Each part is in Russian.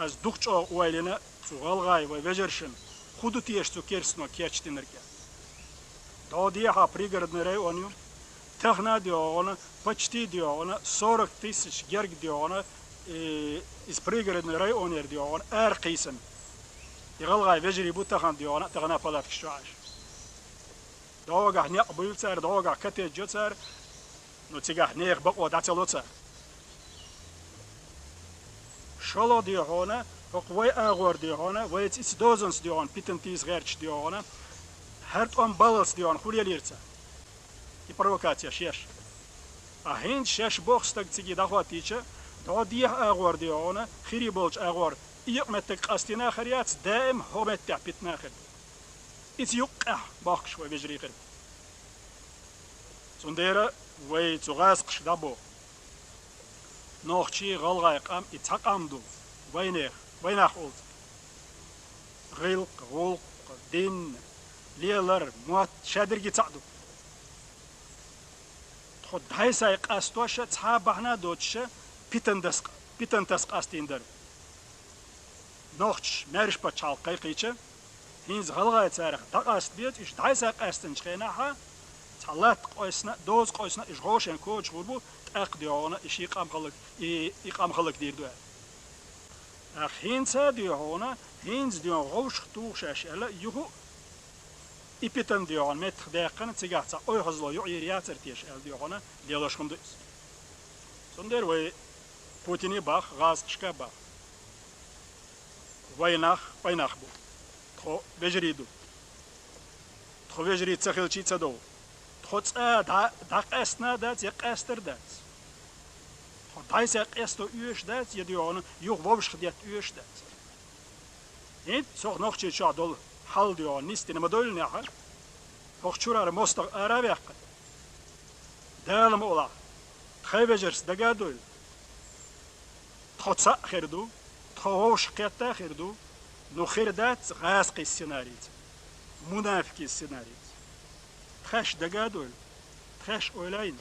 az duqço uaylena suğalğay ve vejerşin худу тиешцу керсно кечтинерге. Додия ха пригородный район, техна диона, почти диона, 40 тысяч герг диона из пригородный район диона, эркисен. Игалгай вежери бутахан диона, тагна палатки шуаш. Дога не бульцер, дога катеджцер, но цигах не их бако дацелоцер. Шало диона, Oqvay ağır diyana, ve it's dozens diyan, pitantis gerç diyana, her on balans diyan, xuliyelirse. I provokasya şeş. Ahin şeş boxtak cigi dağvatiçe, dağdiyah ağır diyana, xiri bolç ağır, iyqmettek astina xariyat, daim hometteh pitnaxir. It's yuqqah bakş ve vejriqir. Sondera ve zuğasqş dabo. Noqçi galğayqam itaqamdu. Vaynex. Войнах олд. Гылк, волк, дин, лелар, муат, шадырги цаду. Тход дайсай қастуаша, цабахна дочша, питантас қастиндер. Нохч, мәрішпа чалқай қича, хинз ғалғай царық, дақаст бет, иш дайсай қастын чқенаха, цалат қойсна, доз қойсна, иш ғошен коч ғурбу, тақ диоғана, иш иқамқалық дирдуа. Хинца диона, хинц дион говш туушаш ала юху ипитан дион метр дaqan цигатса ой хозло юриятер теш ал диона делошкумду. Сондер вай Путини бах газчка бах. Войнах бу. Тхо вежриду. Тхо вежрит цахилчица до. Тхоца дақасна да зеқастерда. Дайсак эсто уешдат, едион, юг вовшхдят уешдат. Ин сох нохчи чадол хал дион нистин модольня ха. Хохчурар мостар аравяк. Далм ола. Тхайвежерс дагадол. Тхоца херду, тхош кета херду, но хердат газки сценарий. Мунафики сценарий. Тхаш дагадол. Тхаш ойлайн.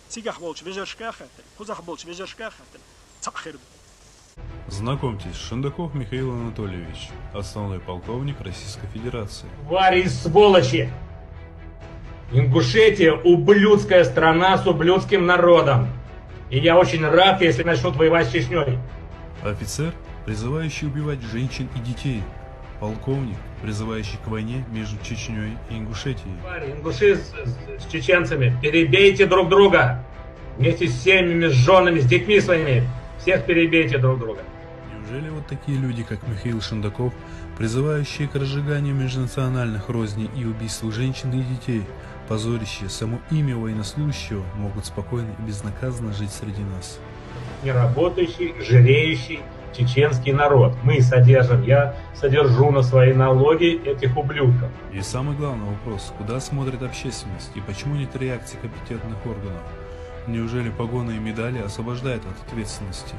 Цигах болч вежершка хатен, хузах болч вежершка хатен, цахерду. Знакомьтесь, Шендаков Михаил Анатольевич, основной полковник Российской Федерации. Твари и сволочи! Ингушетия – ублюдская страна с ублюдским народом. И я очень рад, если начнут воевать с Чечней. Офицер, призывающий убивать женщин и детей. Полковник, призывающий к войне между Чечней и Ингушетией. Твари, ингуши с чеченцами, перебейте друг друга. Вместе с семьями, с женами, с детьми своими. Всех перебейте друг друга. Неужели вот такие люди, как Михаил Шендаков, призывающие к разжиганию межнациональных розней и убийству женщин и детей, позорящие само имя военнослужащего, могут спокойно и безнаказанно жить среди нас? Неработающий, жиреющий чеченский народ. Мы содержим, я содержу на свои налоги этих ублюдков. И самый главный вопрос, куда смотрит общественность и почему нет реакции компетентных органов? Неужели погоны и медали освобождают от ответственности?